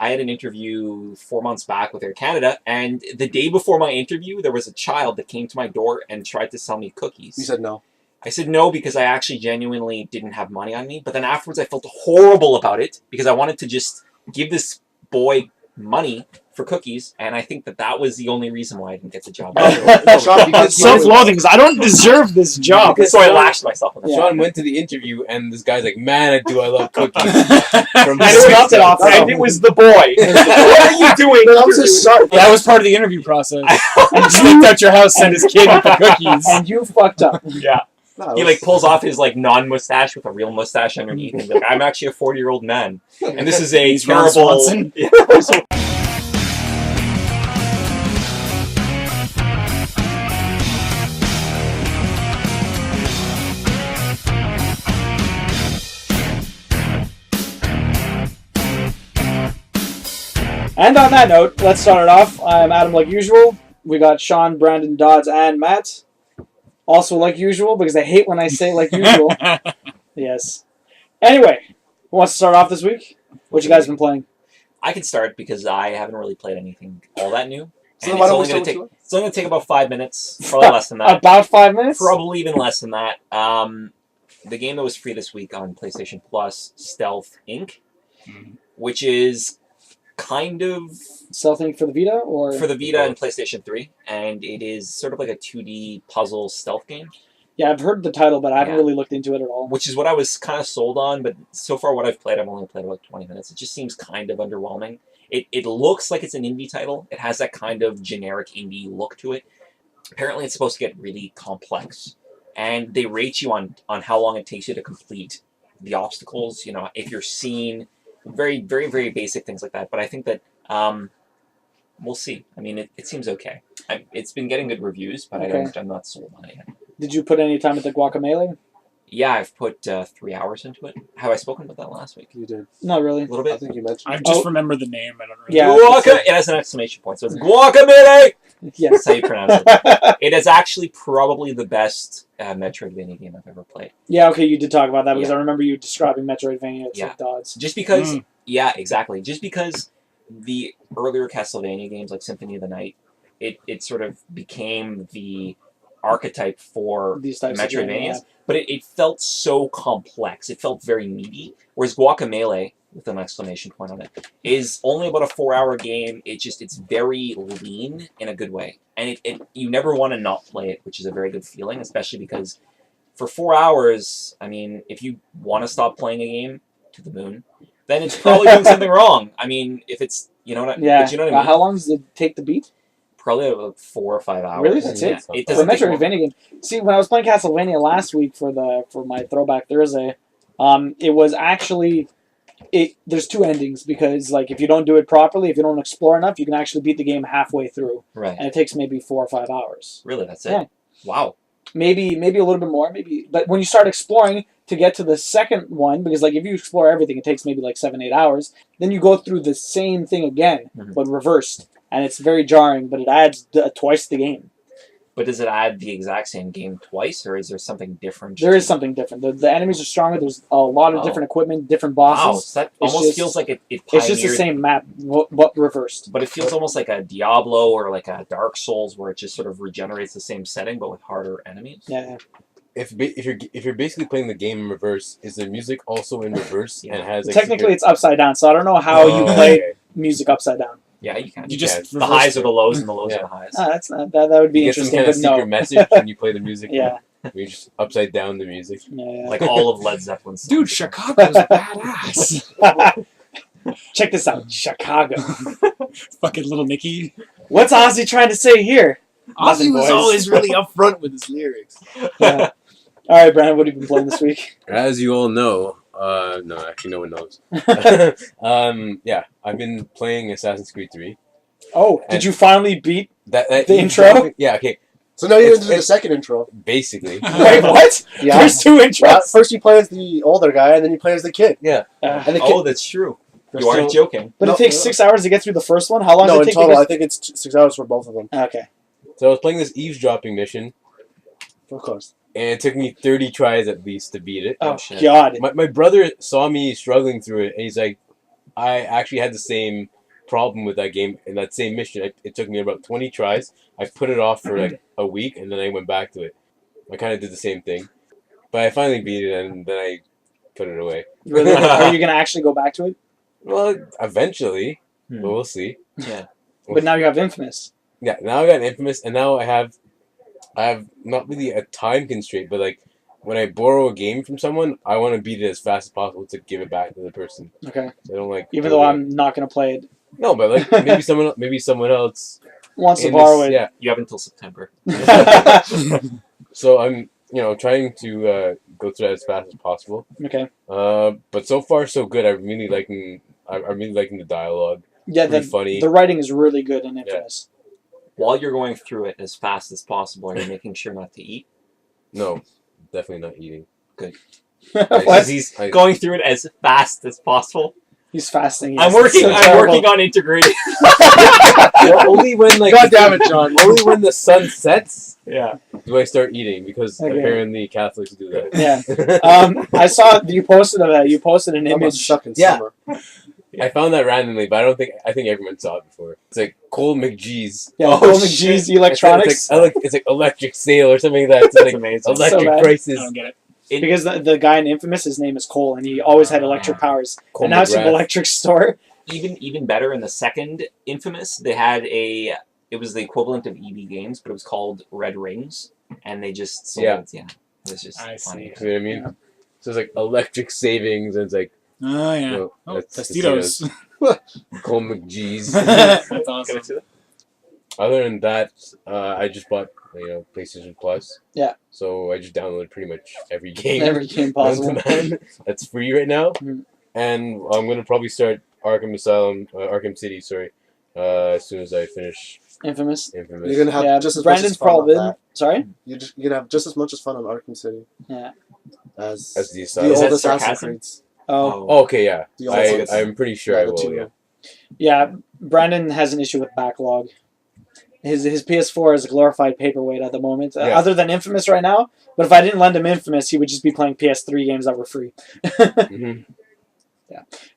I had an interview 4 months back with Air Canada, and the day before my interview, there was a child that came to my door and tried to sell me cookies. You said no. I said no because I actually genuinely didn't have money on me. But then afterwards, I felt horrible about it because I wanted to just give this boy money for cookies, and I think that was the only reason why I didn't get the job. Self-loathing, because I don't deserve this job. So I lashed myself. Yeah. Sean went to the interview, and this guy's like, "Man, I love cookies." And it was the boy. What are you doing? That was part of the interview process. And sneaked out your house, sent his kid with the cookies, and you fucked up. Yeah. No, he pulls off his non-mustache with a real mustache underneath, and he's like, "I'm actually a 40-year-old man, and this is a terrible." And on that note, let's start it off. I'm Adam, like usual. We got Sean, Brandon, Dodds, and Matt. Also like usual, because I hate when I say like usual. Yes. Anyway, who wants to start off this week? What you guys been playing? I can start because I haven't really played anything all that new. So it's only going to take about 5 minutes, probably less than that. About 5 minutes? Probably even less than that. The game that was free this week on PlayStation Plus, Stealth Inc., which is kind of Stealth Inc. for the Vita, or for the Vita and PlayStation 3, and it is sort of like a 2D puzzle stealth game. Yeah, I've heard the title, but I haven't really looked into it at all. Which is what I was kind of sold on, but so far what I've played, I've only played about 20 minutes. It just seems kind of underwhelming. It looks like it's an indie title. It has that kind of generic indie look to it. Apparently it's supposed to get really complex, and they rate you on how long it takes you to complete the obstacles. You know, if you're seen, very, very, very basic things like that. But I think that we'll see. I mean, it seems okay. It's been getting good reviews, but I'm not sold on it yet. Did you put any time at the Guacamelee? Yeah, I've put 3 hours into it. Have I spoken about that last week? You did. Not really. A little bit? I think you mentioned I just remember the name. I don't really. Yeah. It has an exclamation point, so it's Guacamelee! Yes. That's how you pronounce it. It is actually probably the best Metroidvania game I've ever played. Yeah, okay, you did talk about that, because I remember you describing Metroidvania as like Dodds. Just because, exactly. Just because the earlier Castlevania games, like Symphony of the Night, it sort of became the archetype for these types Metroidvanias, of but it felt so complex. It felt very meaty. Whereas Guacamelee, with an exclamation point on it, is only about a 4-hour game. It's very lean in a good way, and you never want to not play it, which is a very good feeling, especially because for 4 hours, I mean, if you want to stop playing a game to the moon, then it's probably doing something wrong. I mean, if it's you know what I mean. How long does it take to beat? Probably about 4 or 5 hours. Really? That's it? It For a Metroidvania game. See, when I was playing Castlevania last week for my Throwback Thursday, it was actually... there's 2 endings, because like if you don't do it properly, if you don't explore enough, you can actually beat the game halfway through. Right. And it takes maybe 4 or 5 hours. Really? That's it? Yeah. Wow. Maybe a little bit more, maybe. But when you start exploring to get to the second one, because like if you explore everything, it takes maybe like 7-8 hours. Then you go through the same thing again, but reversed. And it's very jarring, but it adds twice the game. But does it add the exact same game twice, or is there something different? There is something different. The enemies are stronger. There's a lot of different equipment, different bosses. Wow, so that almost feels like it pioneered... It's just the same map, but reversed. But it feels almost like a Diablo or like a Dark Souls, where it just sort of regenerates the same setting, but with harder enemies. Yeah. If you're basically playing the game in reverse, is the music also in reverse and has like, technically it's upside down, so I don't know how you play music upside down. Yeah, you can. You just the highs are the lows and the lows are the highs. That's not that would be interesting. Some kind of secret message when you play the music. Yeah. You just upside down the music. Yeah. Like all of Led Zeppelin's songs. Dude, Chicago's badass. Check this out, Chicago. Fucking Little Nicky. What's Ozzy trying to say here? Ozzy was always really upfront with his lyrics. Yeah. All right, Brandon, what have you been playing this week? As you all know, no, actually no one knows. Yeah, I've been playing Assassin's Creed 3. Oh, did you finally beat the intro? Yeah, okay. So now you're into the second intro. Basically. Wait, what? Yeah. There's 2 intros? First you play as the older guy, and then you play as the kid. Yeah. And the kid, that's true. You aren't joking. But it takes 6 hours to get through the first one? How long does it take? No, in total, I think it's 6 hours for both of them. Okay. So I was playing this eavesdropping mission. Of course. And it took me 30 tries at least to beat it. Oh, God. My brother saw me struggling through it, and he's like, I actually had the same problem with that game in that same mission. It took me about 20 tries. I put it off for like a week, and then I went back to it. I kind of did the same thing, but I finally beat it, and then I put it away. Really? Are you gonna actually go back to it? Well, eventually, but we'll see. Yeah. But now you have Infamous. Yeah, now I got Infamous, and now I have not really a time constraint, but like when I borrow a game from someone, I want to beat it as fast as possible to give it back to the person. Okay. So I don't like. Even though I'm not gonna play it. No, but like maybe someone else Wants to in borrow this- it. Yeah. You have until September. So I'm trying to go through that as fast as possible. Okay. But so far so good. I'm really liking the dialogue. Yeah, Pretty funny. the writing is really good in Infamous. While you're going through it as fast as possible, are you making sure not to eat? No, definitely not eating. What? He's going through it as fast as possible. He's fasting. I'm yes. working. So I'm terrible. working on integrating. Well, only when like God damn it, John. only when the sun sets Yeah. do I start eating because Okay. apparently Catholics do that. Yeah. I saw you posted that. You posted an That must image. suck in Yeah. summer. I found that randomly, but I think everyone saw it before. It's like Cole McGee's. Yeah, Oh, Cole shit. McGee's Electronics. It's like electric sale or something like that. It's That's like amazing. So electric bad. prices. I don't get it. Because the guy in Infamous, his name is Cole, and he always had electric powers. Cole And now it's an McGrath. electric store. Even better in the second Infamous, they had it was the equivalent of EB Games, but it was called Red Rings, and they just sold, it was just I funny. see. You know what I mean? Yeah. So it's like electric savings, and it's like Oh yeah. well, Oh, that's Tostitos. Cole McGee's. That's awesome. Other than that, I just bought PlayStation Plus. Yeah. So I just downloaded pretty much every game. Every game known possible. to man that's free right now, Mhm. and I'm gonna probably start Arkham City. Sorry, as soon as I finish Infamous. Infamous. You're gonna have Yeah, just as Brandon's much as fun on probably that. sorry. You're gonna have just as much as fun on Arkham City. Yeah. As As the the Asylum. Is that old Assassin's sarcasm? Creeds. Oh, Oh, okay, yeah. The old ones. I'm pretty sure I the will. two. Yeah. yeah. Brandon has an issue with backlog. His PS4 is a glorified paperweight at the moment, Yeah. other than Infamous right now. But if I didn't lend him Infamous, he would just be playing PS3 games that were free. hmm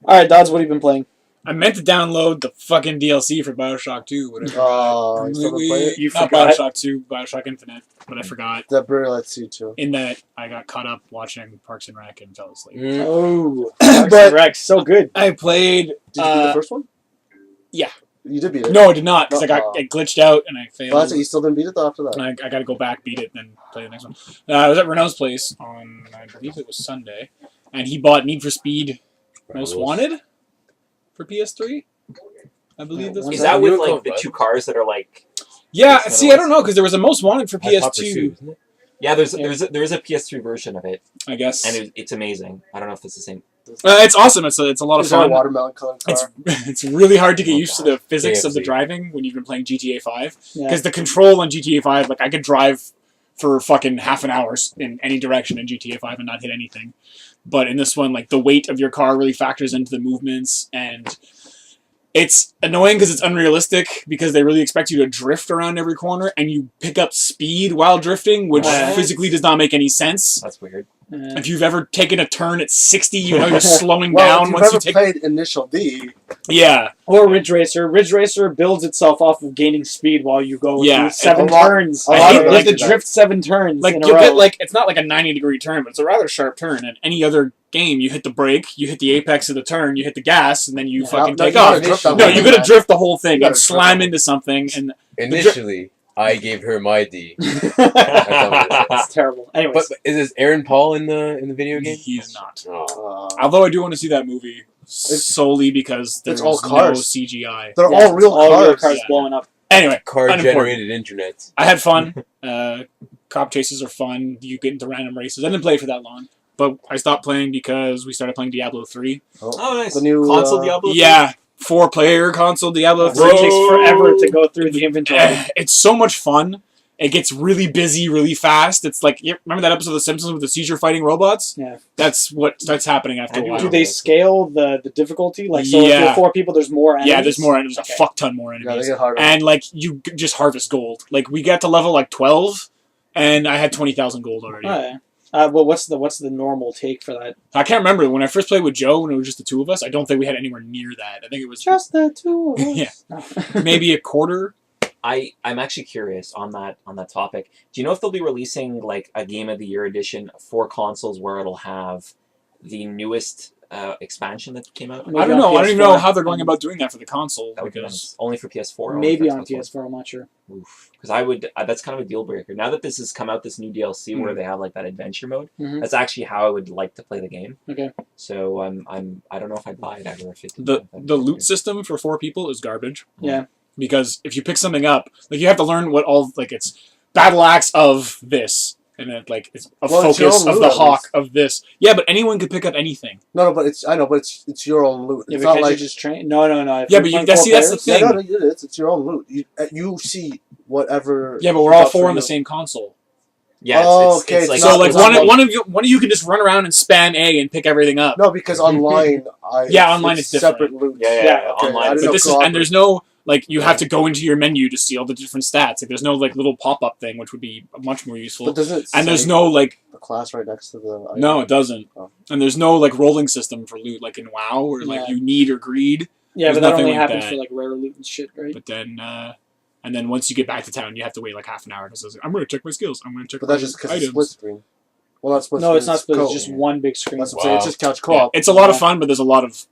All right, Dodds, what have you been playing? I meant to download the fucking DLC for Bioshock 2, but I forgot. Oh, you still haven't played it? You Not forgot? Bioshock 2, Bioshock Infinite, but I forgot. That really lets you too. In that, I got caught up watching Parks and Rec and fell asleep. Mm. Oh, But- Rex, so good. I played. Did you beat the first one? yeah. You did beat it. No, I did not, because Uh-oh. I glitched out and I failed. Well, that's it. You still didn't beat it though after that. And I got to go back, beat it, then play the next one. I was at Renault's place on, I believe it was Sunday, and he bought Need for Speed Most Wanted for PS3. I believe this Is Is was. that You with don't like call the it two cars that are like? Yeah, It's see, I don't know, because there was a Most Wanted for Hot PS2, Pursuit, isn't it? Yeah, there's Yeah. there's a PS3 version of it, I guess. and it's amazing. I don't know if it's the same. It's awesome. It's a lot of Is there a fun. watermelon colored car? It's really hard to get used to the physics of the KFC. driving when you've been playing GTA 5. Yeah. Because the control on GTA 5, like, I could drive for fucking half an hour in any direction in GTA 5 and not hit anything. But in this one, like, the weight of your car really factors into the movements, and it's annoying because it's unrealistic because they really expect you to drift around every corner, and you pick up speed while drifting, which What? physically does not make any sense. That's weird. If you've ever taken a turn at 60, you know you're slowing Well, down if you've once you ever take... played Initial D, Yeah. Or Ridge Racer. Ridge Racer builds itself off of gaining speed while you go Yeah, through 7 a lot- turns. a lot You of have like to that. drift 7 turns Like, in a you'll row. get, like, it's not like a 90-degree turn, but it's a rather sharp turn. And any other game, you hit the brake, you hit the apex of the turn, you hit the gas, and then you Yeah. fucking No, take you gotta off. drift that No, whole you thing, gotta man. drift the whole thing You gotta and slam drift into something. And Initially, I gave her my D. It's terrible. Anyways, But is this Aaron Paul in the video game? he's not. Oh. Although I do want to see that movie solely because there's all no cars. CGI. they're yeah, all real all cars. real cars Yeah. blowing up. Anyway, Car unimportant. generated internet. I had fun. Cop chases are fun. You get into random races. I didn't play for that long. But I stopped playing because we started playing Diablo 3. Oh, nice. The new, console Diablo. Yeah, 4-player console Diablo 3. It takes forever to go through the inventory. It's so much fun. It gets really busy really fast. It's like, remember that episode of The Simpsons with the seizure fighting robots? Yeah. That's what starts happening after a I while. Do they scale the difficulty? Like, so if Yeah. you're 4 people, there's more enemies? Yeah, there's more. There's Okay. a fuck ton more Yeah, they enemies. get harder. And like you just harvest gold. Like we got to level like 12, and I had 20,000 gold already. Oh, yeah. Well, what's the normal take for that? I can't remember when I first played with Joe when it was just the two of us. I don't think we had anywhere near that. I think it was Just the two of us. Yeah. No. maybe a quarter. I'm actually curious on that topic. Do you know if they'll be releasing like a Game of the Year edition for consoles where it'll have the newest expansion that came out? Maybe I don't on know. I don't even PS4. know how they're going about doing that for the console That would be because nice. Only for PS4. Or Maybe only on for Xbox PS4. I'm not sure. One? Because I would. That's kind of a deal breaker. Now that this has come out, this new DLC where they have like that adventure mode. Mhm. That's actually how I would like to play the game. Okay. So I don't know if I'd buy it ever. If it the loot system for 4 people is garbage. Yeah. Because if you pick something up, like you have to learn what all like it's battle axe of this, and then like it's a Well, it's your focus own of loot, the at hawk least. of this. Yeah, but anyone could pick up anything. No, but it's it's your own loot. Yeah, It's because not like you just train. No. If Yeah, you're but playing that's 4 the players- thing. yeah, no, it is. It's your own loot. You see whatever. Yeah, but we're is all up for 4 on the you. same console. Yeah. Oh, It's okay, it's like So not- like it's one not- one of you can just run around and spam A and pick everything up. No, because online, Yeah, online it's different. separate loot. Yeah, Yeah, okay, online. I didn't But know this is co-op and there's no like you have to go into your menu to see all the different stats. Like there's no like little pop up thing which would be much more useful. But doesn't it And there's say no like the class right next to the item? no, it doesn't. Oh. And there's no like rolling system for loot like in WoW where like Yeah. you need or greed. Yeah, There's but that nothing only like happens that. for like rare loot and shit, right? But then and then once you get back to town, you have to wait like half an hour because I'm going to check my skills. I'm going to check But my that's just because it's items. split screen. Well, not split No, screen. it's not split. It's co-op. just one big screen. That's what I'm saying. It's Wow. just couch Yeah, co-op. it's a lot of Yeah. fun, but there's a lot of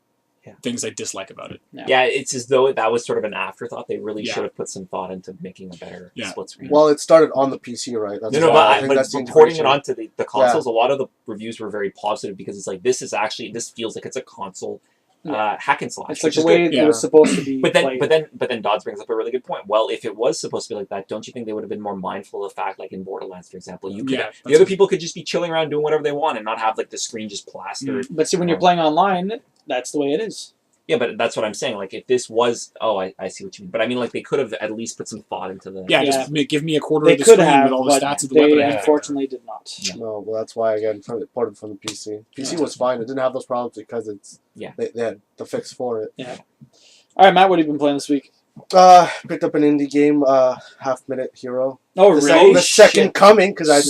Yeah. things I dislike about it. Yeah, it's as though that was sort of an afterthought. They really Yeah. should have put some thought into making a better Yeah. split screen. Well, it started on the PC, right? That's No, why but, I think but that's the porting it integration. onto the consoles, a lot of the reviews were very positive because it's like this feels like it's a console hack and slash. It's like which the is way good. it Yeah. was supposed to be. But played. then Dodds brings up a really good point. Well, if it was supposed to be like that, don't you think they would have been more mindful of the fact, like in Borderlands, for example, you could Yeah, the other people could just be chilling around doing whatever they want and not have like the screen just plastered. But see, when you're playing online, that's the way it is. Yeah, but that's what I'm saying. Like if this was, I see what you mean. But I mean, like they could have at least put some thought into the. Yeah, Yeah. just give me a quarter They of the could screen have, with all the but stats of the they weapon. I have. unfortunately did not. Yeah. No, well, that's why again it ported from the PC. PC was fine. It didn't have those problems because they had the fix for it. All right, Matt, what have you been playing this week? Picked up an indie game, Half-Minute Hero. Oh, The, really? the second coming because I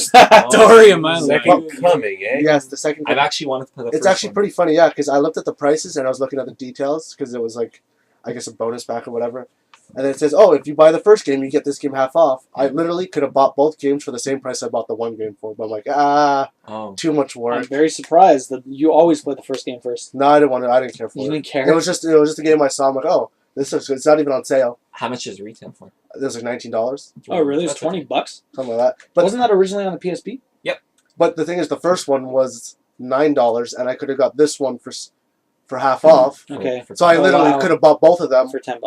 Story of my life. Second coming, eh? yes the second. I've actually wanted to play the It's first actually one. pretty funny, yeah, because I looked at the prices and I was looking at the details because it was like, I guess a bonus pack or whatever. And then it says, oh, if you buy the first game, you get this game half off. I literally could have bought both games for the same price I bought the one game for. But I'm like, Oh. too much I'm work. very surprised that you always play the first game first. No, I didn't want to. I didn't care for You it. didn't care? It was just a game I saw. I'm like, oh, this is good. It's not even on sale. How much is retail for? It was like $19, Oh, really? It was That's $20? something like that. But Wasn't that originally on the PSP? but the thing is, the first one was $9, and I could have got this one for half off. Okay. So I Oh, literally wow. could have bought both of them For $10.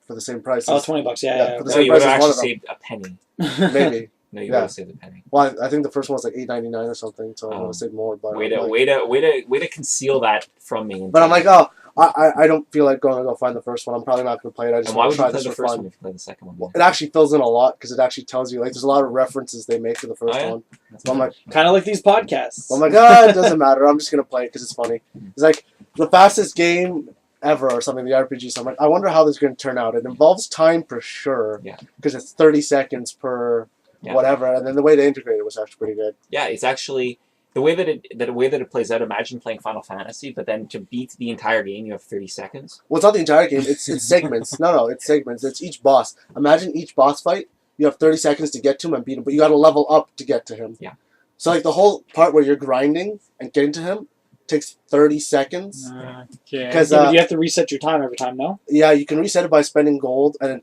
for the same price. Oh, $20. Yeah, Yeah, yeah. for the So same you would price have as one actually of them. saved a penny. Maybe. No, you Yeah. would have saved a penny. Well, I think the first one was like $8.99 or something, so I would Oh. have saved more. But Way I'm to like, conceal that from me. but I'm like, oh, I don't feel like going to go find the first one. I'm probably not going to play it. I just and why want would to you try play this the for first fun. one if you play the second one? Well, it actually fills in a lot because it actually tells you like there's a lot of references they make to the first Oh, yeah? one. That's So I'm like, Kind of like these podcasts. I'm like, it doesn't matter. I'm just gonna play it because it's funny. It's like the fastest game ever or something. The RPG. So I'm like, I wonder how this is gonna turn out. It involves time for sure. Yeah. Because it's 30 seconds per Yeah. whatever, and then the way they integrate it was actually pretty good. Yeah, it's actually the way that it plays out. Imagine playing Final Fantasy, but then to beat the entire game, you have 30 seconds. Well, it's not the entire game. It's segments. No, it's segments. It's each boss. Imagine each boss fight. You have 30 seconds to get to him and beat him, but you got to level up to get to him. Yeah. So like the whole part where you're grinding and getting to him takes 30 seconds. Okay. Because Yeah, but you have to reset your time every time, no? yeah, you can reset it by spending gold, and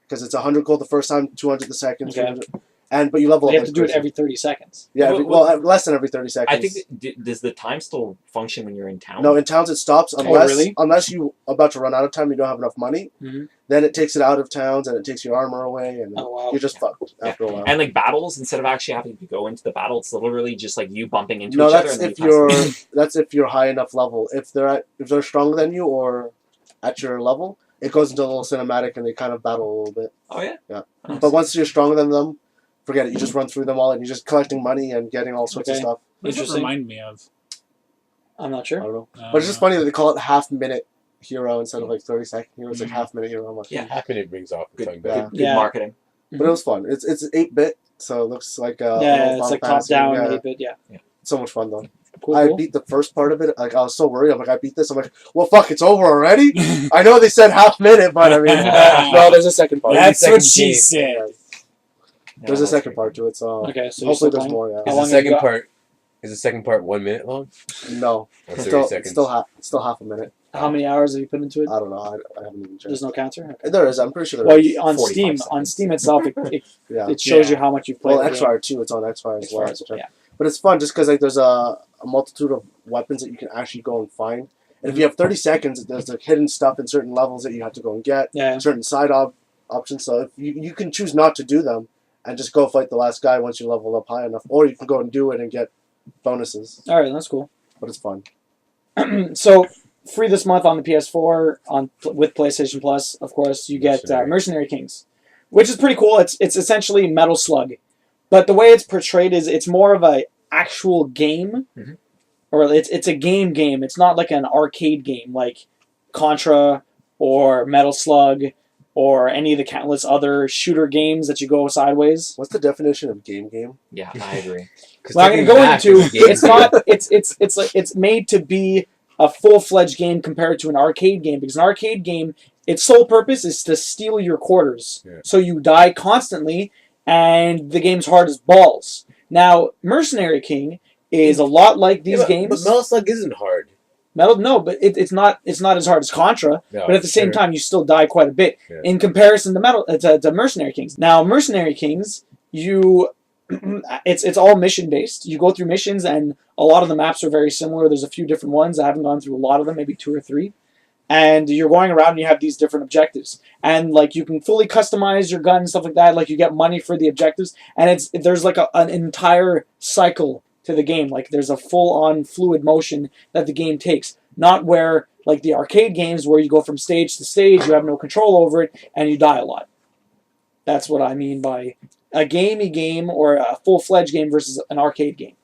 because it's 100 gold the first time, 200 the second, Okay. 200, but you level You up. have to do it every 30 seconds. Yeah, Well, less than every 30 seconds. I think does the time still function when you're in town? No, in towns it stops unless really? unless you about to run out of time, you don't have enough money. Mhm. Then it takes it out of towns and it takes your armor away, and Oh, wow. you're just fucked after a while. And like battles, instead of actually having to go into the battle, it's literally just like you bumping into No, each other. that's And then if you pass you're them. that's if you're high enough level. If they're stronger than you or at your level, it goes into a little cinematic and they kind of battle a little bit. Oh yeah. Yeah. Oh, But once you're stronger than them, forget it. You just run through them all and you're just collecting money and getting all sorts of Okay. stuff. What does it Interesting. remind me of? I'm not I sure. don't know. But it's just funny that they call it half-minute hero instead of like 30-second hero. It's like half-minute hero. I'm like, Yeah. Happen it brings off the Good, tongue Yeah. back. good Yeah. marketing. But it was fun. It's 8-bit, So it looks like Yeah, it's like top down, Yeah. 8-bit. Yeah. So much fun though. Cool. I beat the first part of it. Like I was so worried. I'm like, I beat this. I'm like, well, fuck, it's over already. I know they said half minute, but I mean, no, there's a second part. That's second what she game. said. Yeah. There's a second part to it, so Okay, so hopefully there's playing? more. Yeah. How Is long the have you second got? part? Is the second part 1 minute long? No, Or it's 30 still, seconds? still half a minute. How many hours have you put into it? I don't know. I haven't even checked. There's no counter. Okay. There is. I'm pretty sure there Well, is. on 45 Steam, seconds. itself, Yeah. it shows Yeah. you how much you've played. Well, the game. Xfire too. It's on Xfire as well. Xfire, So check. yeah. But it's fun just because like there's a multitude of weapons that you can actually go and find. And if you have 30 seconds, there's like hidden stuff in certain levels that you have to go and get. Yeah. Certain side options. So if you can choose not to do them and just go fight the last guy once you level up high enough, or you can go and do it and get bonuses. All right, that's cool. But it's fun. So free this month on the PS4 with PlayStation Plus. Of course, you get Mercenary Kings, which is pretty cool. It's essentially Metal Slug, but the way it's portrayed is it's more of a actual game, or it's a game. It's not like an arcade game like Contra or Metal Slug or any of the countless other shooter games that you go sideways. What's the definition of game? Yeah, I agree. Well, I'm going to go into it's not it's made to be a full-fledged game compared to an arcade game, because an arcade game, its sole purpose is to steal your quarters. Yeah. So you die constantly and the game's hard as balls. Now, Mercenary King is a lot like these games. But Metal Slug isn't hard. But it's not as hard as Contra. No, But at the same time, you still die quite a bit Yeah. in comparison to Mercenary Kings. Now, Mercenary Kings, it's all mission based. You go through missions, and a lot of the maps are very similar. There's a few different ones. I haven't gone through a lot of them, maybe 2 or 3. And you're going around and you have these different objectives. And like you can fully customize your gun and stuff like that. Like you get money for the objectives. And there's like an entire cycle to the game. Like there's a full-on fluid motion that the game takes. Not where like the arcade games where you go from stage to stage, you have no control over it, and you die a lot. That's what I mean by a gamey game or a full-fledged game versus an arcade game.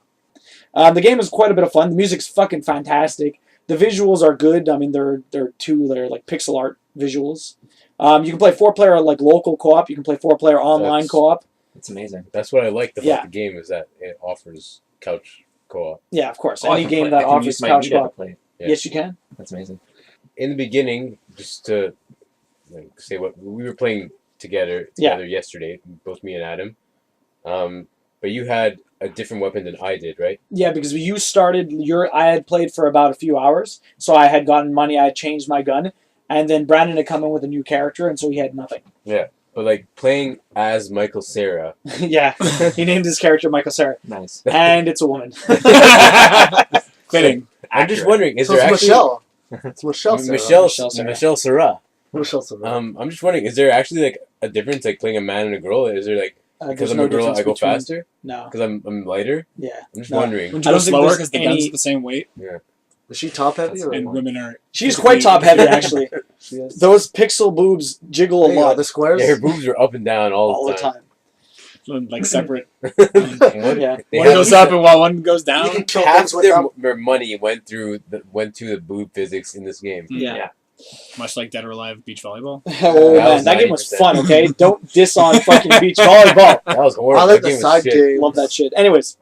The game is quite a bit of fun. The music's fucking fantastic. The visuals are good. I mean, they're like pixel art visuals. You can play 4-player like local co-op. You can play 4-player online co-op. It's amazing. That's what I like about Yeah. the game, is that it offers couch co-op. Yeah, of course. Oh, I Any can game play- that I can offers use my couch Vita to co-op. play. Yeah. Yes, you can. That's amazing. In the beginning, just to say what we were playing together yesterday, both me and Adam. But you had a different weapon than I did, right? Yeah, because I had played for about a few hours, so I had gotten money, I had changed my gun, and then Brandon had come in with a new character, and so he had nothing. Yeah. But like playing as Michael Cera. Yeah, he named his character Michael Cera, Nice. and it's a woman. Fitting. I'm just wondering, is So there it's actually Michelle. It's Michelle. Sarah. Michelle Cera? Michelle Sarah. I'm just wondering, is there actually like a difference, like playing a man and a girl? Is there like, because There's I'm no a girl, difference I go between- faster? No. Because I'm lighter? Yeah. I'm just No. wondering. Would I you go don't think slower there's because the gun's any- the same weight, Is she top heavy or? and women are She's quite top heavy, actually. She is. Those pixel boobs jiggle a There you go, lot the squares. Yeah, her boobs are up and down all the the time. time. like separate. Yeah. They One have- goes up and while one goes You down. can kill half things with them. their money went to the boob physics in this game. Yeah. Yeah. Much like Dead or Alive beach volleyball. Oh that man, was that game was 90%. fun. Okay, don't diss on fucking beach volleyball. That was horrible. I like That the game was side shit. games. Love that shit. Anyways,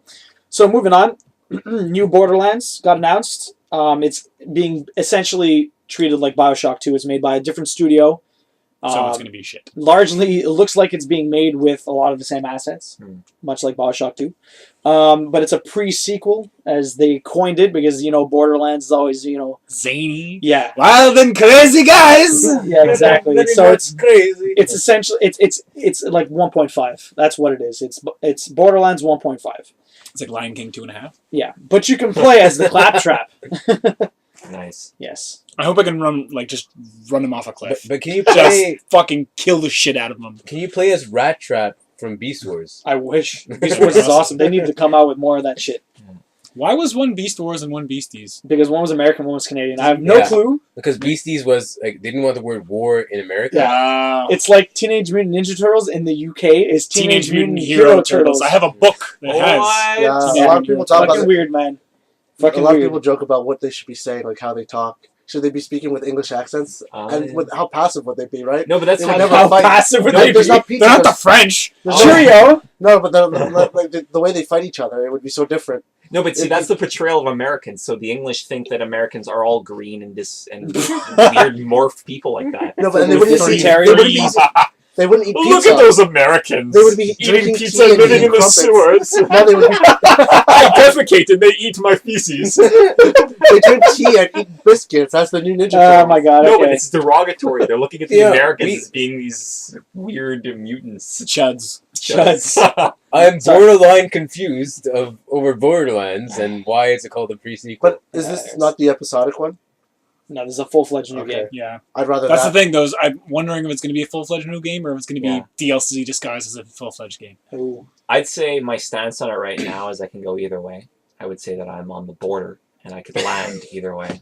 so moving on, new Borderlands got announced. It's being essentially treated like BioShock 2. It's made by a different studio. So it's going to be shit. Largely, it looks like it's being made with a lot of the same assets, much like BioShock 2. But it's a pre-sequel, as they coined it, because, Borderlands is always, Zany. yeah. Wild and crazy guys! Yeah, exactly. Very So much crazy. it's essentially, it's like 1.5. That's what it is. It's Borderlands 1.5. It's like Lion King 2.5. Yeah. But you can play as the Claptrap. Nice. Yes. I hope I can just run him off a cliff. But can you Just play? fucking kill the shit out of him. Can you play as Rat Trap from Beast Wars? I wish. Beast Wars is awesome. They need to come out with more of that shit. Why was one Beast Wars and one Beasties? Because one was American, one was Canadian. I have no Yeah. clue. Because Beasties was like they didn't want the word war in America. Wow. It's like Teenage Mutant Ninja Turtles in the UK is Teenage Mutant Hero Turtles. I have a book that has. What? Yeah, a Yeah, lot of people talk fucking about weird, man. A Fucking lot of weird. people joke about what they should be saying, like how they talk. should they be speaking with English accents? And Yeah. with how passive would they be, right? No, but that's They would how, never How fight. passive would No, they there's be? not pizza, They're not the there's- French. There's Cheerio. No, but the way they fight each other, it would be so different. no, but see, that's the portrayal of Americans. So the English think that Americans are all green and weird morph people like that. No, but and With they wouldn't fruitarian. they wouldn't eat pizza. Look at those Americans. They would be eating drinking pizza tea and and living eating in the crumpets. sewers. No, they would be, I defecate and they eat my feces. they drink tea and eat biscuits. That's the new Ninja Oh Turtles. my god. No, but Okay. it's derogatory. They're looking at the Yeah, Americans we- as being these weird mutants. Chuds. Chuds. I'm Sorry. borderline confused over Borderlands and why is it called a pre-sequel. But is this not the episodic one? No, this is a full-fledged new Okay. game. Yeah. I'd rather That's that. the thing, though. Is I'm wondering if it's going to be a full-fledged new game or if it's going to be Yeah. DLC disguised as a full-fledged game. Ooh. I'd say my stance on it right now is I can go either way. I would say that I'm on the border and I could land either way.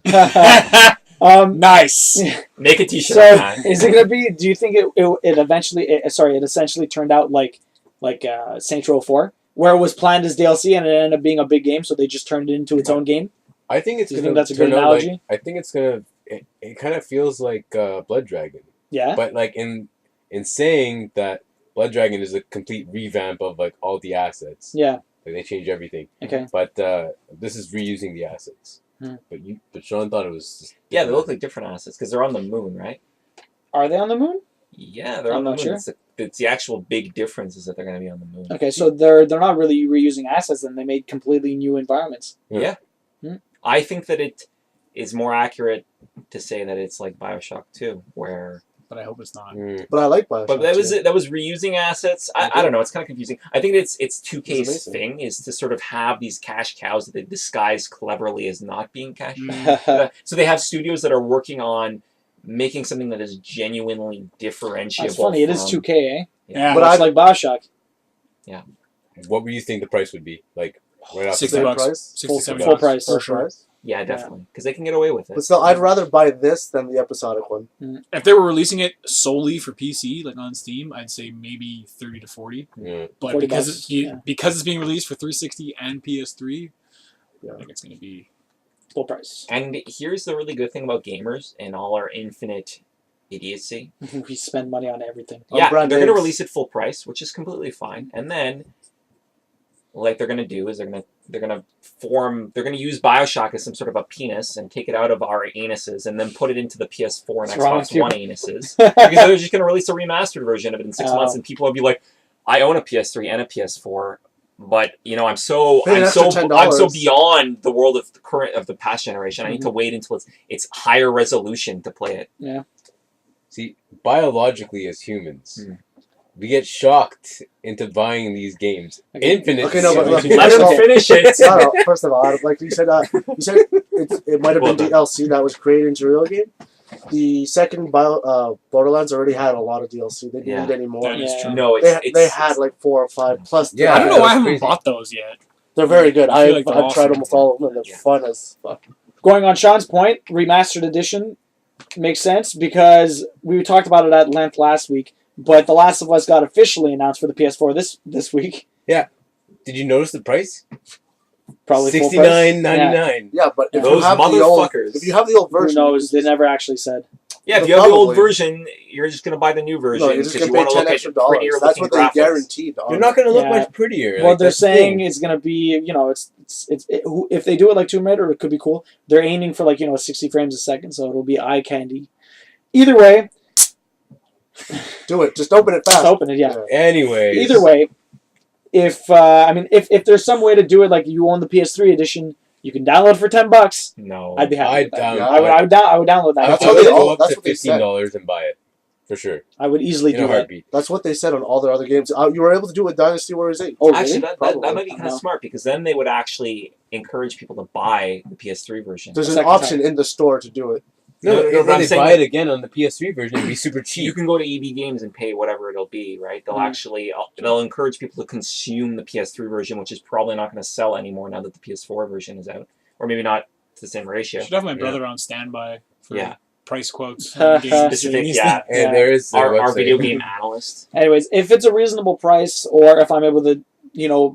Nice. Make a t-shirt So on that. is it gonna be? Do you think it essentially turned out like Saints Row 4, where it was planned as DLC and it ended up being a big game, so they just turned it into its own game? I think it's Do you gonna think that's a good turn out like- analogy? I think it's gonna. It kind of feels like Blood Dragon, Yeah. but like in saying that Blood Dragon is a complete revamp of like all the assets. Yeah. Like they changed everything. Okay. But this is reusing the assets. Hmm. But Sean thought it was. Just Yeah, they look like different assets because they're on the moon, right? Are they on the moon? Yeah, they're I'm on the not moon. sure. It's the actual big difference is that they're going to be on the moon. Okay, so they're not really reusing assets. Then they made completely new environments. Yeah. Hmm. I think that it is more accurate to say that it's like BioShock 2, where But I hope it's not. But I like Bioshock. but that was too. that was reusing assets. I don't know. It's kind of confusing. I think it's 2K's amazing. thing is to sort of have these cash cows that they disguise cleverly as not being cash. Mm. So they have studios that are working on making something that is genuinely differentiable. That's funny. It is from- 2K, eh? Yeah. But Much I- like Bioshock. What would you think the price would be? Like right off the 60 Same bucks. price? 60, Full 70 Full bucks. price. For sure. sure. Yeah, definitely, because they can get away with it. But still, I'd rather buy this than the episodic one. If they were releasing it solely for PC, like on Steam, I'd say maybe 30 to 40. Yeah. But 40 because bucks, it's, yeah. because it's being released for 360 and PS3, Yeah. I think it's going to be... Full price. And here's the really good thing about gamers and all our infinite idiocy. We spend money on everything. On Yeah, brand they're going to names. release it full price, which is completely fine. And then, like they're going to do is they're going to use BioShock as some sort of a penis and take it out of our anuses and then put it into the PS4 and What's wrong Xbox with you? One anuses. Because they're just going to release a remastered version of it in 6 Oh. months, and people will be like, "I own a PS3 and a PS4." But I'm so Pay an extra $10. I'm so beyond the world of the past generation. I need to wait until it's higher resolution to play it. See, biologically as humans, Hmm. we get shocked into buying these games. Okay. Infinite. Okay, no, but look, Let first of him all- finish it. No, first of all, like you said it might have been DLC that was created into a real game. The second Borderlands already had a lot of DLC. They didn't Yeah. need any more. That is Yeah. true. No, They had like 4 or 5 plus. Yeah, I don't know that why I was haven't crazy. bought those yet. They're very good. I feel like they're I've tried awesome. almost all of them. And they're Yeah. fun as fuck. Going on Sean's point, remastered edition makes sense because we talked about it at length last week. But The Last of Us got officially announced for the PS4 this week. Did you notice the price? Probably full price. $69.99. Yeah, but if Those you have the old, motherfuckers. if you have the old Who version, knows? They never actually said. Yeah, if But you have the old probably. version, you're just going to buy the new version no, you're just because gonna you pay want to 10 look extra at prettier dollars. That's looking what they graphics. guaranteed. They're not going to look Yeah. much prettier. Well, like, they're that's the saying thing. it's going to be, if they do it like Tomb Raider, it could be cool. They're aiming for 60 frames a second, so it'll be eye candy. Either way, Do it. Just open it fast. just open it, yeah. Anyways. Either way, if there's some way to do it like you own the PS3 edition, you can download it for $10. No. I'd be happy I'd with that. down- Yeah. I would download that. That's I what would they go all- up that's to what they said. $15 and buy it. For sure. I would easily In do a that. heartbeat. That's what they said on all their other games. You were able to do it with Dynasty Warriors 8. Oh, Actually, really? that Probably. might be kind of No. smart because then they would actually encourage people to buy the PS3 version. There's an Second option in the store to do it. No, No, no, if but I'm they saying buy that- it again on the PS3 version, it'd be super You cheap. can go to EB Games and pay whatever it'll be, right? They'll actually they'll encourage people to consume the PS3 version, which is probably not going to sell anymore now that the PS4 version is out, or maybe not to the same ratio. I should have my brother on standby for Yeah. price quotes. Specific, yeah. And there is their Our website. video game analyst. Anyways, if it's a reasonable price, or if I'm able to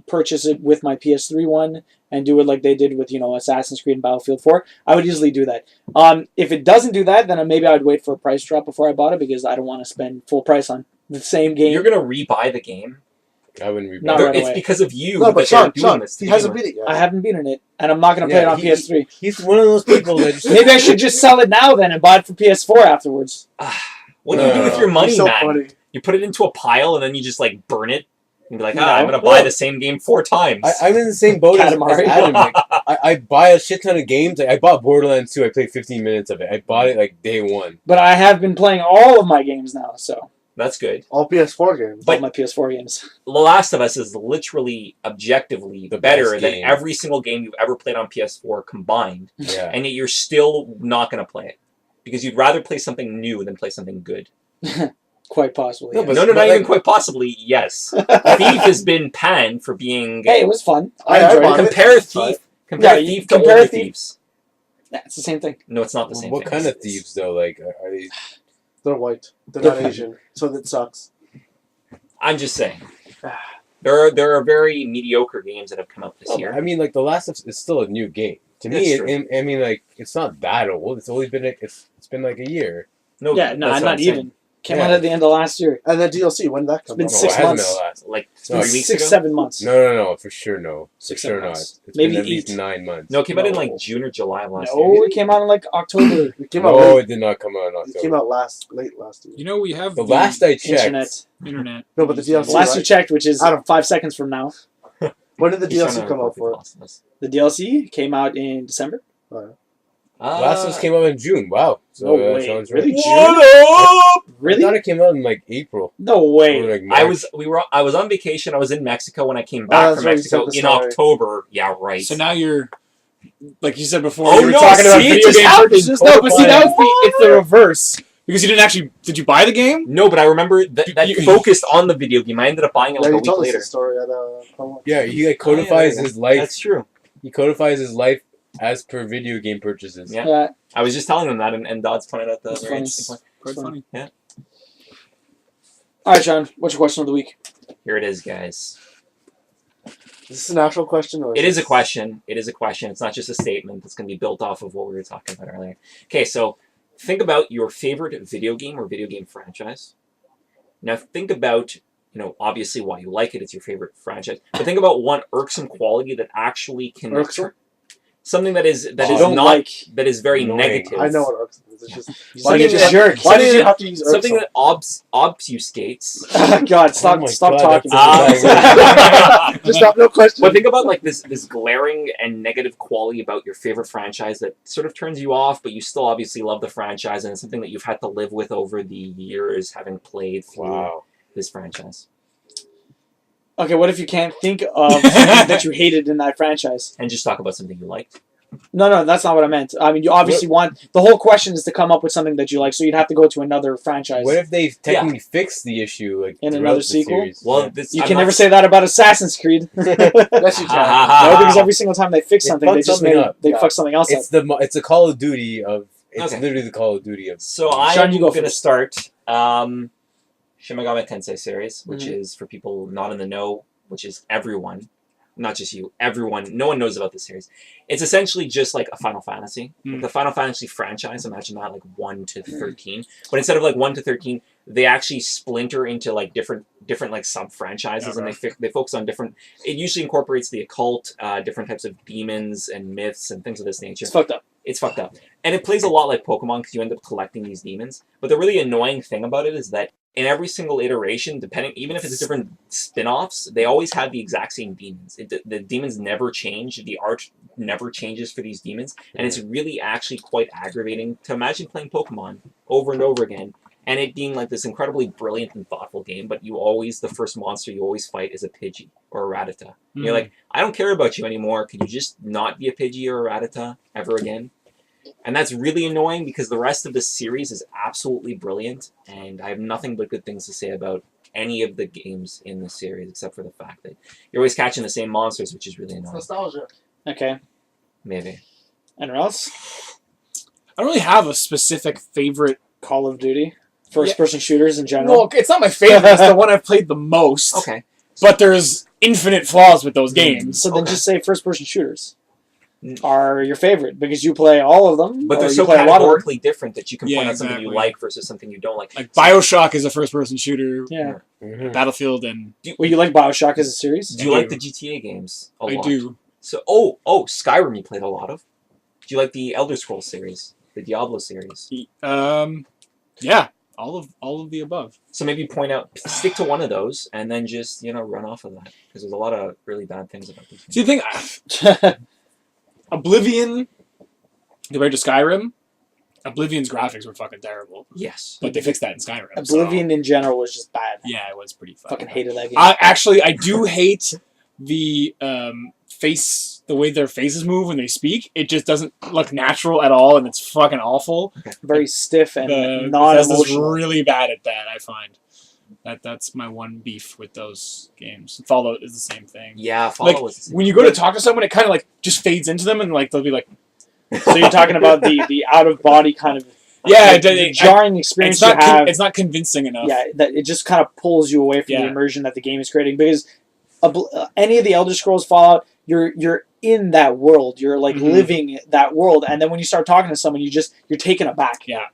purchase it with my PS3 one and do it like they did with, Assassin's Creed and Battlefield 4, I would easily do that. If it doesn't do that, then maybe I would wait for a price drop before I bought it because I don't want to spend full price on the same game. You're gonna rebuy the game. I wouldn't rebuy Not it. right It's away. because of you No, but that they're Sean, doing this. to he hasn't begin beat it yet. I haven't beaten it, and I'm not going to play it on PS3. He's one of those people that just... Maybe I should just sell it now then and buy it for PS4 afterwards. with. What do you do with your He's money, so man? funny. You put it into a pile and then you just like burn it and be like, No. I'm gonna buy the same game 4 times. I'm in the same boat as Katamari. Adam. Like, I buy a shit ton of games. Like, I bought Borderlands 2. I played 15 minutes of it. I bought it like day one. But I have been playing all of my games now, so That's good. All PS4 games. But- all my PS4 games. The Last of Us is literally objectively The better best than game. every single game you've ever played on PS4 combined, Yeah. and yet you're still not gonna play it because you'd rather play something new than play something good. Quite possibly. No, yes. but- No, not like- even quite possibly. Yes, Thief has been panned for being. Hey, it was fun. I I enjoyed bought it. it. compare Try Thief. it. Compare Yeah, Thief to compare older Thief- Thieves. Yeah, it's the same thing. No, it's not the same What thing. kind of thieves though? Like, are they? They're white. They're not Asian. So that sucks. I'm just saying. There are very mediocre games that have come out this year. I mean, like The Last of Us is still a new game to That's me. true. I mean, like it's not that old. It's only been it's been like a year. No, Yeah, no, that's what not I'm saying. even. Came Yeah. out at the end of last year. And then DLC, when did that come been out? No, 6 it hasn't months. been last. Like No, 3 weeks 6, ago. 7 months. No, for sure no. For 6, sure 7 not. months. It's Maybe been at least 8. 9 months. No, it came out in No. like June or July of last No, year. it came out in like October. It came out No, late. it did not come out in It October. came out late last year. You know, we have The last I checked, Internet. internet. No, but the DLC, Last you right? checked, which is Adam. 5 seconds from now. When did the He's trying DLC to come out record for? the Last of Us. The DLC came out in December. Last of Us came out in June. Wow. So No way. Sean's Really? right. June? I Really? thought it came out in like April. No Or way. like March. I was on vacation. I was in Mexico when I came back that's from right, you Mexico said the in story. October. Yeah, right. So now you're, like you said before, Oh, you were no, talking about see, it video just game happened. purchases. No, but see, that was it's the reverse. Because you didn't actually, did you buy the game? No, but I remember that You- focused on the video game. I ended up buying it Yeah, like a you week told us later. the story at promo. Yeah, he like Oh, yeah, codifies there you his life. That's true. He codifies his life as per video game purchases. Yeah. Yeah. I was just telling them that, and Dodds pointed out the That's very funny. interesting point. Quite funny. All right, Sean. What's your question of the week? Here it is, guys. Is this an actual question? Or It is a question. It is a question. It's not just a statement. It's going to be built off of what we were talking about earlier. Okay, so think about your favorite video game or video game franchise. Now think about, obviously why you like it. It's your favorite franchise. But think about one irksome quality that actually can... Irksome? Something that is you not... don't like. That is very Annoying. negative. I know what irksome is. It's just Why Something did you that- jerk? why do you something- have to use Something irksome? that obfuscates... God, stop, Oh my stop God, talking. that's- Just stop. No question. But think about like this glaring and negative quality about your favorite franchise that sort of turns you off, but you still obviously love the franchise, and it's something that you've had to live with over the years, having played through Wow. this franchise. Okay, what if you can't think of something that you hated in that franchise? And just talk about something you liked. No, that's not what I meant. I mean, you obviously want... The whole question is to come up with something that you like, so you'd have to go to another franchise. What if they've technically fixed the issue like In throughout another the sequel? series? Well, Yeah. this, You I'm can not never s- say that about Assassin's Creed. No, Yes, you Ha, can. because every single time they fix They something, fuck they just something made up. they Yeah. fuck something else up. It's a Call of Duty of. It's Okay. literally the Call of Duty of. So Sean, I'm you go going to first. start Shin Megami Tensei series, which Mhm. is for people not in the know, which is everyone, not just you, everyone. No one knows about this series. It's essentially just like a Final Fantasy. Mm. The Final Fantasy franchise, imagine that, like 1 to 13. But instead of like 1 to 13, they actually splinter into like different like sub-franchises, and they focus on different... It usually incorporates the occult, different types of demons and myths and things of this nature. It's fucked up. It's fucked up. And it plays a lot like Pokemon because you end up collecting these demons. But the really annoying thing about it is that in every single iteration, even if it's different spin-offs, they always have the exact same demons. The demons never change. The art never changes for these demons. And it's really actually quite aggravating to imagine playing Pokemon over and over again and it being like this incredibly brilliant and thoughtful game, but the first monster you always fight is a Pidgey or a Rattata. And you're like, I don't care about you anymore. Could you just not be a Pidgey or a Rattata ever again? And that's really annoying because the rest of the series is absolutely brilliant, and I have nothing but good things to say about any of the games in the series, except for the fact that you're always catching the same monsters, which is really It's annoying. nostalgia. Okay. Maybe. Anyone else? I don't really have a specific favorite. Call of Duty. First-person shooters in general. Well, it's not my favorite. It's the one I've played the most. Okay. but there's infinite flaws with those games. So then just say first-person shooters are your favorite because you play all of them. But or they're you so play a lot of them. categorically different that you can Yeah, point out something you exactly. like versus something you don't like. Like Bioshock is a first-person shooter. Yeah. Mhm. Battlefield and Well, you like Bioshock as a series? Do you like the GTA games a I lot? do. So, Skyrim you played a lot of. Do you like the Elder Scrolls series, the Diablo series? Yeah, all of the above. So maybe stick to one of those, and then just run off of that because there's a lot of really bad things about these. So you think Oblivion compared to Skyrim? Oblivion's graphics were fucking terrible, Yes. but they fixed that in Skyrim. Oblivion in general was just bad. Yeah, it was pretty Fucking fucking. hated that game. I do hate the the way their faces move when they speak. It just doesn't look natural at all, and it's fucking awful. Very stiff and not Bethesda's emotional. really bad at that. I find that's my one beef with those games. Fallout is the same thing. Yeah, Fallout Like, was the same. when you go to talk to someone, it kind of like just fades into them, and like they'll be like, So you're talking about the out of body kind of "Yeah, the jarring experience it's not you have. it's not convincing enough." Yeah, that it just kind of pulls you away from the Yeah. immersion that the game is creating because any of the Elder Scrolls Fallout, you're in that world. You're like Mhm. living that world, and then when you start talking to someone, you're taken aback. Yeah.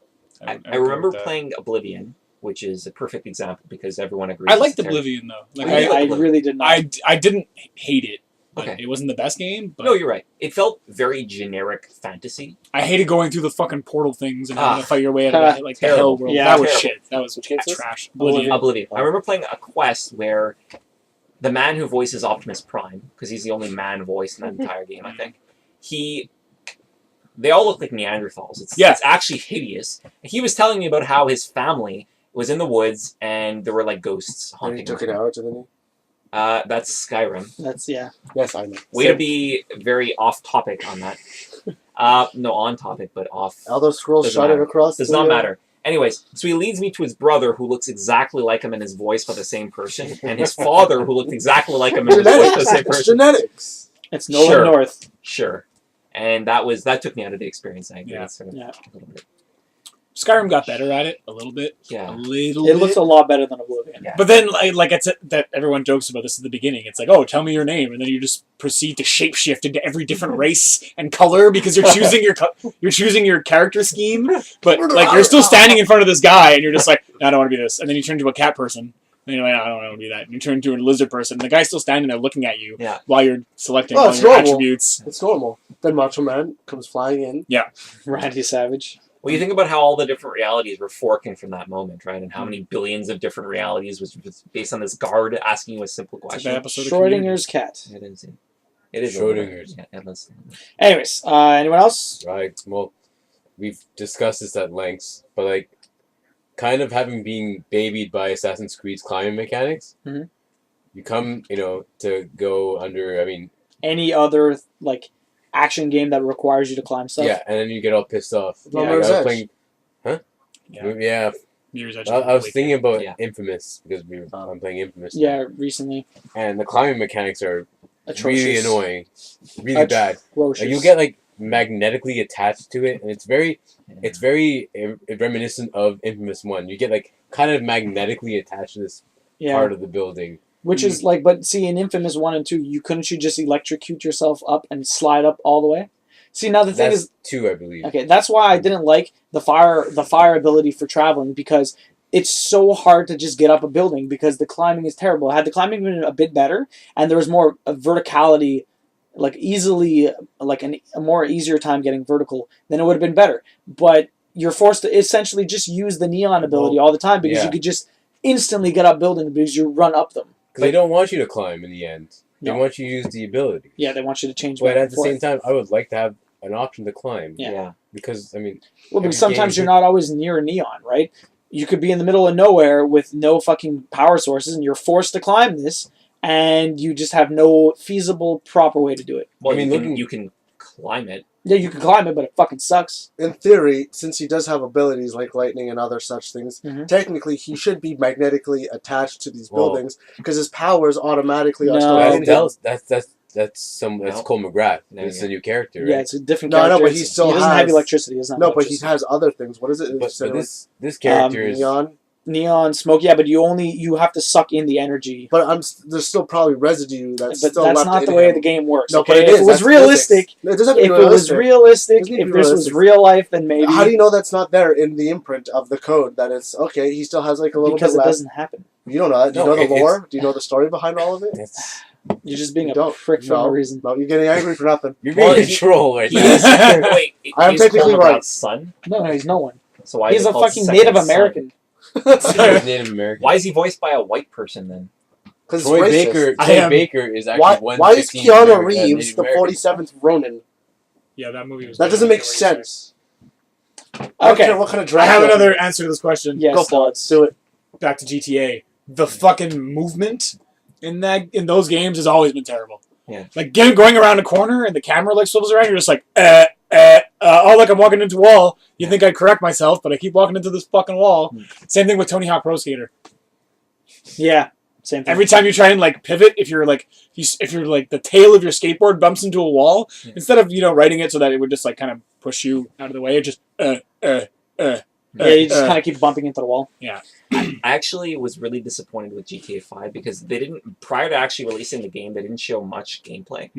I agree remember with that. playing Oblivion, which is a perfect example because everyone agrees. I it's liked terrible. Oblivion though. Like I I like really did not. I didn't hate it. But Okay. it wasn't the best game. But No, you're right. It felt very generic fantasy. I hated going through the fucking portal things and having Ah. to fight your way out of like the Terrible. hell world. Yeah, that was terrible. shit. That was Which game is this? trash. Oblivion. Oblivion. I remember playing a quest where the man who voices Optimus Prime, because he's the only man voice in that entire game, I think, they all look like Neanderthals. It's actually hideous. And he was telling me about how his family was in the woods and there were like ghosts And haunting he took them. it out, didn't he? That's Skyrim. That's Yes, I know. Way to be very off topic on that. No, on topic, but off. Elder Scrolls Doesn't shot it matter. across. Does the, not matter. Anyways, so he leads me to his brother, who looks exactly like him in his voice, but the same person, and his father, who looked exactly like him in his voice, but the same It's person. genetics. it's Nolan Sure. North. Sure, and that took me out of the experience. I agree. Yeah. It's sort of Yeah. a little bit. Skyrim got better at it a little bit. Yeah. A little It bit. looks a lot better than Oblivion. Yeah. But then, like it's that everyone jokes about this at the beginning. It's like, oh, tell me your name, and then you just proceed to shapeshift into every different race and color because you're choosing your character scheme. But like you're still standing in front of this guy, and you're just like, no, I don't want to be this. And then you turn into a cat person, and you're like, no, I don't want to be that. And you turn into a lizard person. And the guy's still standing there looking at you Yeah. while you're selecting Oh, all it's your normal. attributes. It's normal. Then Macho Man comes flying in. Randy Savage. Well, you think about how all the different realities were forking from that moment, right? And how many billions of different realities was based on this guard asking you a simple It's like question. that episode of Community. Schrodinger's cat. It is. It is. Schrodinger's. Yeah, endless. Anyways, anyone else? Right. Well, we've discussed this at length, but like, kind of having been babied by Assassin's Creed's climbing mechanics, Mhm. you come, to go under. I mean, Any other like action game that requires you to climb stuff? yeah, and then you get all pissed off. No Like, Mirror's I was Edge. playing. Yeah, Mirror's Edge. I was thinking about Yeah. Infamous because I'm playing Infamous. now. Yeah, recently. And the climbing mechanics are Atrocious. really annoying, really bad. Atrocious. Like, you get like magnetically attached to it, and it's very reminiscent of Infamous 1. You get like kind of magnetically attached to this yeah. part of the building. Which is like, but see, in Infamous 1 and 2, couldn't you just electrocute yourself up and slide up all the way? See, now the thing That's is, 2, I believe. okay, that's why I didn't like the fire ability for traveling, because it's so hard to just get up a building because the climbing is terrible. Had the climbing been a bit better and there was more verticality, like easily, like a more easier time getting vertical, then it would have been better. But you're forced to essentially just use the neon ability all the time because yeah. you could just instantly get up buildings because you run up them. Because they don't want you to climb in the end. They No. want you to use the ability. Yeah, they want you to change. But back at and the forth. same time, I would like to have an option to climb. Yeah. Because, I mean... Well, because every sometimes game- you're not always near a neon, right? You could be in the middle of nowhere with no fucking power sources, and you're forced to climb this, and you just have no feasible, proper way to do it. Well, I mean, you can climb it. Yeah, you can climb it, but it fucking sucks. In theory, since he does have abilities like lightning and other such things, Mhm. technically he should be magnetically attached to these Well- buildings because his powers automatically are No. still in him. That's No. Cole McGrath. No, It's yeah. a new character, right? Yeah, it's a different No, I know, character. but he It's- still he doesn't have has- electricity. He doesn't have No, but he electricity. has other things. What is it? But this character is... Neon. neon smoke. Yeah, but you have to suck in the energy. But there's still probably residue that's But still that's left not in the way him. the game works. No, Okay, but it if is. it was That's realistic, physics. It doesn't have to if be it was realistic. realistic, Doesn't need to if be this was realistic. real life, then maybe. How do you know that's not there in the imprint of the code? That it's okay. He still has like a little because bit it left. doesn't happen. You don't know that. Do you No, know the it's- lore? Do you know the story behind all of it? It's, You're just being You a don't. prick for no reason. No, you're getting angry for nothing. you're being Well, a troll right He now. is, wait, I am he's technically Colin right. Brown's son. No, he's no one. So why He's is it a called fucking Second Native Son? American. He's Native American. Why is he voiced by a white person then? Because Troy Baker? I Troy am- Baker is actually Why is 1/15 Keanu Native Reeves the American. 47th Ronin? Yeah, that movie was. That good. doesn't I make get what you're saying. sense. I don't Okay. care what kind of I Dracula. have another answer to this question. Yes, Go for it. Dodds. Do it. Back to GTA. The fucking movement in those games has always been terrible. Yeah. Like going around a corner and the camera like swivels around, you're just like, oh look, I'm walking into a wall. You think I'd correct myself, but I keep walking into this fucking wall. Same thing with Tony Hawk Pro Skater. Yeah, same thing. Every time you try and like pivot, if you're like the tail of your skateboard bumps into a wall, Yeah. instead of writing it so that it would just like kind of push you out of the way, it just Yeah, you just kind of keep bumping into the wall. I actually was really disappointed with GTA 5 because they didn't, prior to actually releasing the game, they didn't show much gameplay.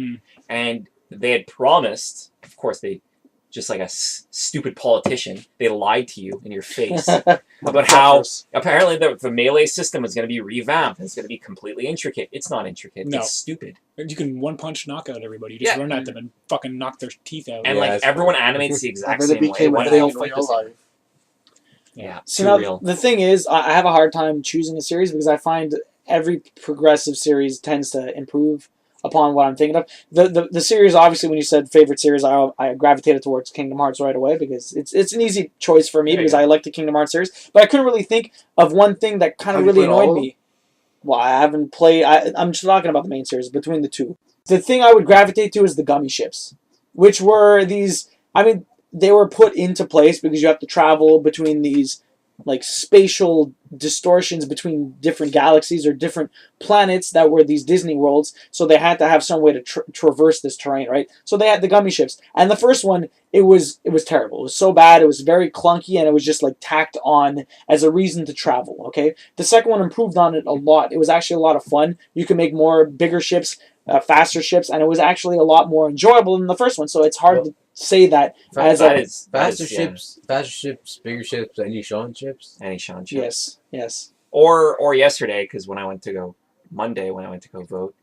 And they had promised, of course, they, just like a stupid politician, they lied to you in your face about how apparently the melee system is going to be revamped. It's going to be completely intricate. It's not intricate. No. It's stupid. you can one punch knock out everybody. You just Yeah. run at them and fucking knock their teeth out. And Yeah, like that's everyone funny. animates the And exact then it same way. became Why a do thing they in fight real the same? life. Yeah, So too now real. the thing is, I have a hard time choosing a series because I find every progressive series tends to improve upon what I'm thinking of. The series, obviously, when you said favorite series, I gravitated towards Kingdom Hearts right away because it's an easy choice for me There you because go. I like the Kingdom Hearts series. But I couldn't really think of one thing that kind of Have you really played all annoyed of me. Well, I haven't played. I'm just talking about the main series between the two. The thing I would gravitate to is the gummy ships, which were these. I mean, they were put into place because you have to travel between these like spatial distortions between different galaxies or different planets that were these Disney worlds. So they had to have some way to traverse this terrain, right? So they had the gummy ships, and the first one it was terrible. It was so bad. It was very clunky, and it was just like tacked on as a reason to travel. Okay, the second one improved on it a lot. It was actually a lot of fun. You could make more bigger ships, faster ships, and it was actually a lot more enjoyable than the first one. So it's hard to say that as That a is Faster yeah, ships, bigger ships, any Sean ships. any Sean chips. yes. Or yesterday, because Monday when I went to go vote,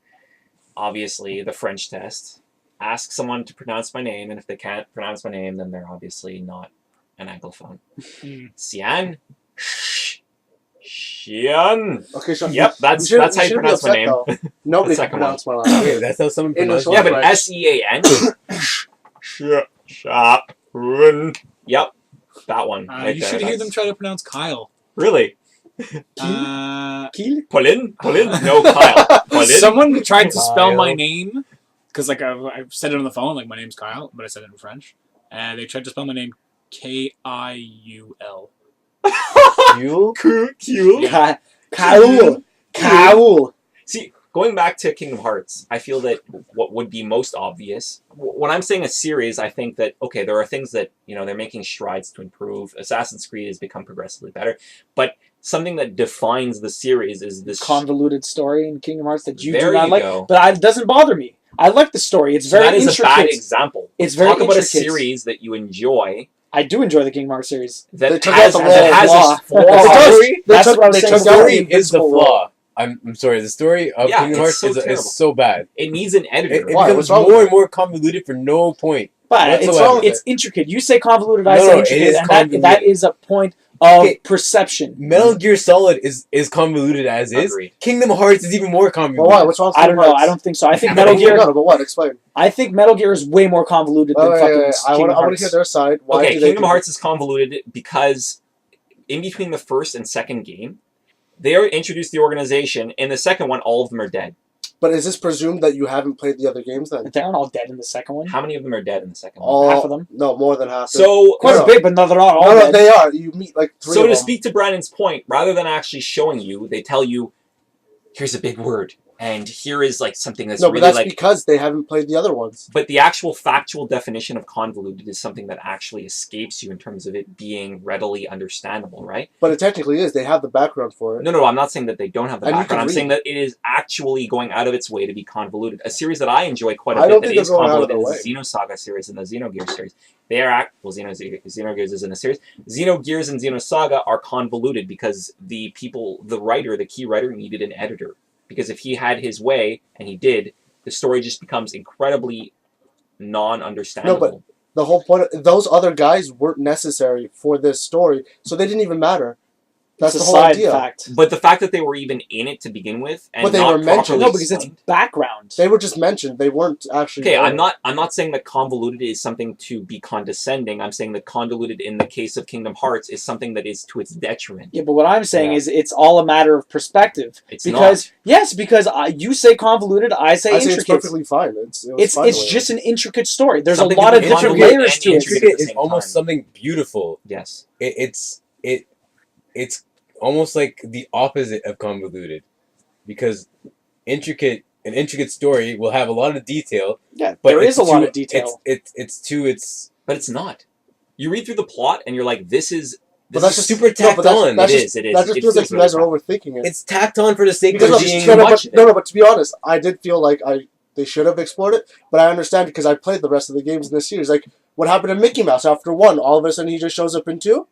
obviously the French test. Ask someone to pronounce my name, and if they can't pronounce my name, then they're obviously not an Anglophone. Cian. Xian. Okay, so Yep, that's how you pronounce my name. Nobody The can second pronounce my last name. Wait, that's how someone English pronounces Yeah, or it? but French. Sean. Yep, that one. Right you there, should hear them that's- try to pronounce Kyle. Really? Kiel? Pauline? No, Kyle. Pauline? Someone tried to spell Kyle. my name because like I said it on the phone, like my name's Kyle, but I said it in French, and they tried to spell my name Kiul. You? Cool. Yeah. Kaul. See, going back to Kingdom Hearts, I feel that what would be most obvious, when I'm saying a series, I think that, okay, there are things that, they're making strides to improve. Assassin's Creed has become progressively better, but something that defines the series is this... Convoluted story in Kingdom Hearts that you There do not you like, go. but it doesn't bother me. I like the story. It's So very that is intricate. a bad example. It's very Talk about a intricate. series that you enjoy I do enjoy the Kingdom Hearts series. that They took has, out the that has flaw. a flaw. It does. They That's took- what I was they saying. took The out before. story is the invincible flaw. I'm sorry. The story of Yeah, Kingdom it's Hearts so terrible. is so bad. It needs an editor. It Why? becomes What's wrong more with and more convoluted for no point. But it's, whatsoever. it's intricate. You say convoluted, I No, say no, it intricate, is and convoluted. that is a point of Okay. perception. Metal Gear Solid is convoluted as is. Agreed. Kingdom Hearts is even more convoluted. Well, why? What's wrong with I don't know. Kingdom I don't think so. I think Hearts? Metal Okay, Gear. no, but what? Explain. I think Metal Gear is way more convoluted than Wait, fucking I Kingdom want to Hearts. hear their side. Why Okay, do they Kingdom do Hearts is convoluted because in between the first and second game, they introduced the organization. In the second one, all of them are dead. But is this presumed that you haven't played the other games then? They aren't all dead in the second one. How many of them are dead in the second one? All, Half of them? No, more than half. So, Quite a bit, but no, they're not all no, dead. they are. You meet like three so of to them. speak to Brandon's point, rather than actually showing you, they tell you, here's a big word. And here is like something that's No, but really that's like. because they haven't played the other ones. But the actual factual definition of convoluted is something that actually escapes you in terms of it being readily understandable, right? But it technically is. They have the background for it. No, I'm not saying that they don't have the And you background. can I'm saying read. that it is actually going out of its way to be convoluted. A series that I enjoy quite a I bit don't that think is they're going out of convoluted their is the Xenosaga series and the Xenogears series. They are Xenogears isn't a series. Xenogears and Xenosaga are convoluted because the key writer, needed an editor. Because if he had his way, and he did, the story just becomes incredibly non-understandable. No, but the whole point of, those other guys weren't necessary for this story, so they didn't even matter. That's It's the a whole side idea. fact. But the fact that they were even in it to begin with, and But they not were mentioned. properly No, because it's explained. background. They were just mentioned. They weren't actually. Okay, there. I'm not saying that convoluted is something to be condescending. I'm saying that convoluted in the case of Kingdom Hearts is something that is to its detriment. Yeah, but what I'm saying Yeah. is it's all a matter of perspective. It's Because not. yes, because you say convoluted, I say I say it's intricate. perfectly fine. It was It's fine the way just an intricate story. There's Something a lot can of be different convoluted layers and to it. intricate. Intricate at the is same almost time. something beautiful. Yes. It's almost like the opposite of convoluted, because an intricate story will have a lot of detail. Yeah, But there is it's a lot too- of detail. It's But it's not. You read through the plot and you're like, this is But that's is just super tacked on. That's It just, is. That just It feels like feels you guys are really overthinking it. It's tacked on for the sake Because of there's being. too much. but to be honest, I did feel like they should have explored it. But I understand because I played the rest of the games in this series. Like what happened to Mickey Mouse after 1? All of a sudden he just shows up in 2.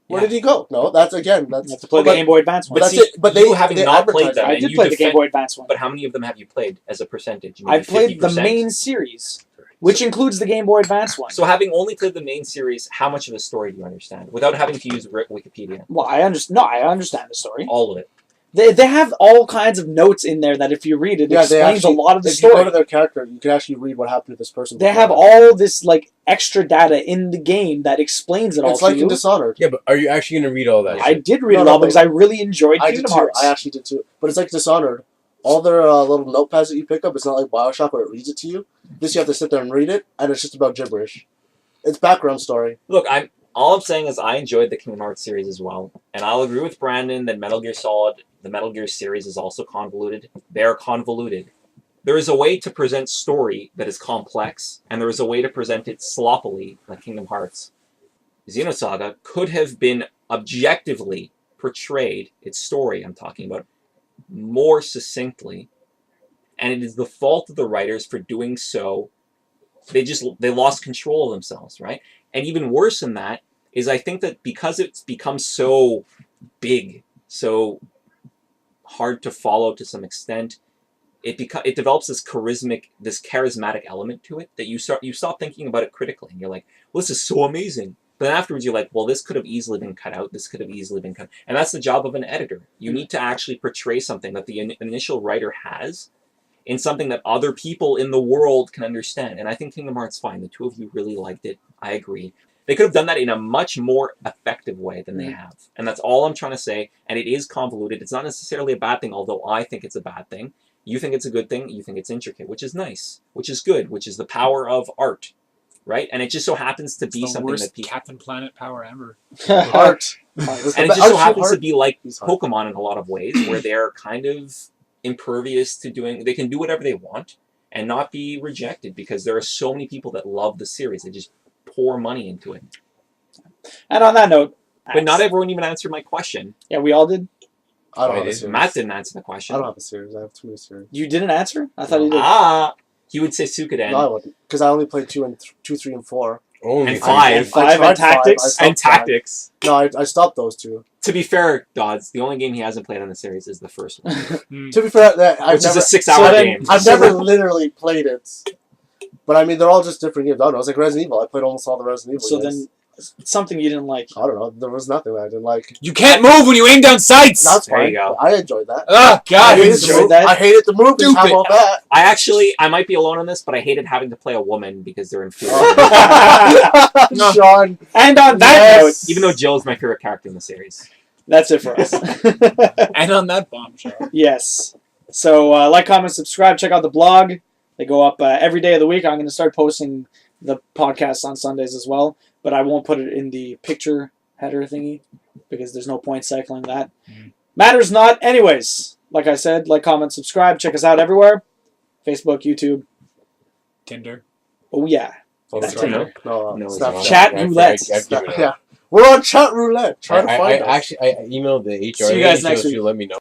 Where Yeah. did he go? No, that's You have to play the but- Game Boy Advance one. But that's see, it. But you they having they not played advertise them, it. I and did you play the defend- Game Boy Advance one. But how many of them have you played as a percentage? I played the 50%? main series, which includes the Game Boy Advance one. So having only played the main series, how much of the story do you understand without having to use Wikipedia? Well, I understand the story. All of it. They have all kinds of notes in there that if you read it, Yeah, they explains actually, a lot of the if you go to story. their character, you can actually read what happened to this person. They have all this like extra data in the game that explains it all It's to like in you. Dishonored. Yeah, but are you actually going to read all that? I shit? did read No, it no, all but because I really enjoyed I did Kingdom too. Hearts. I actually did too. But it's like Dishonored. All their little notepads that you pick up, it's not like Bioshock where it reads it to you. This you have to sit there and read it, and it's just about gibberish. It's background story. Look, all I'm saying is I enjoyed the Kingdom Hearts series as well, and I'll agree with Brandon that Metal Gear Solid, the Metal Gear series, is also convoluted. They're convoluted. There is a way to present story that is complex, and there is a way to present it sloppily, like Kingdom Hearts. Xenosaga could have been objectively portrayed, its story I'm talking about, more succinctly, and it is the fault of the writers for doing so. They lost control of themselves, right? And even worse than that is I think that because it's become so big, so hard to follow to some extent, it develops this charismatic element to it that you stop thinking about it critically, and you're like, well, this is so amazing. But then afterwards you're like, well, this could have easily been cut out. This could have easily been cut. And that's the job of an editor. You need to actually portray something that the initial writer has in something that other people in the world can understand. And I think Kingdom Hearts fine. The two of you really liked it. I agree. They could have done that in a much more effective way than they have. And that's all I'm trying to say. And it is convoluted. It's not necessarily a bad thing, although I think it's a bad thing. You think it's a good thing. You think it's intricate, which is nice, which is good, which is the power of art, right? And it just so happens to be the something worst that people... Captain Planet power ever. Art. And it just so happens to be like Pokemon in a lot of ways, where they're kind of impervious to doing... They can do whatever they want and not be rejected because there are so many people that love the series. They just pour money into it. And on that note, But not everyone even answered my question. Yeah, we all did. I don't have a did. series. Matt didn't answer the question. I don't have a series. I have too many series. You didn't answer? I thought you did. He would say Suikoden. No, I wouldn't. Because I only played 2, 3, and 4. Only And five. And five and tactics. I And stopped five. Tactics. No, I stopped those 2. To be fair, Dodds, the only game he hasn't played on the series is the first one, To be fair, I've which is never, a 6-hour so then- game. I've never literally played it. But I mean, they're all just different games. I don't know. It's like Resident Evil. I played almost all the Resident Evil So games. then, something you didn't like. I don't know. There was nothing that I didn't like. You can't move when you aim down sights. That's There fine. you go. I enjoyed that. Oh God, I you hated, enjoyed the, that? I hated the movies. How Stupid. about that? I might be alone on this, but I hated having to play a woman because they're inferior. No. Sean. And on that Yes. Even though Jill is my favorite character in the series. note, that's it for us. And on that bombshell. Yes. So like, comment, subscribe. Check out the blog. They go up every day of the week. I'm going to start posting the podcasts on Sundays as well, but I won't put it in the picture header thingy because there's no point cycling that. Matters not. Anyways, Like I said, like, comment, subscribe. Check us out everywhere. Facebook, YouTube. Tinder. Oh, yeah. Oh, That's sorry. Tinder. No, No, Snapchat. it's Chat I've roulette. given up. Yeah. We're on chat roulette. Try to find us. I emailed the HR See you guys lady, next so week. she'll let me know.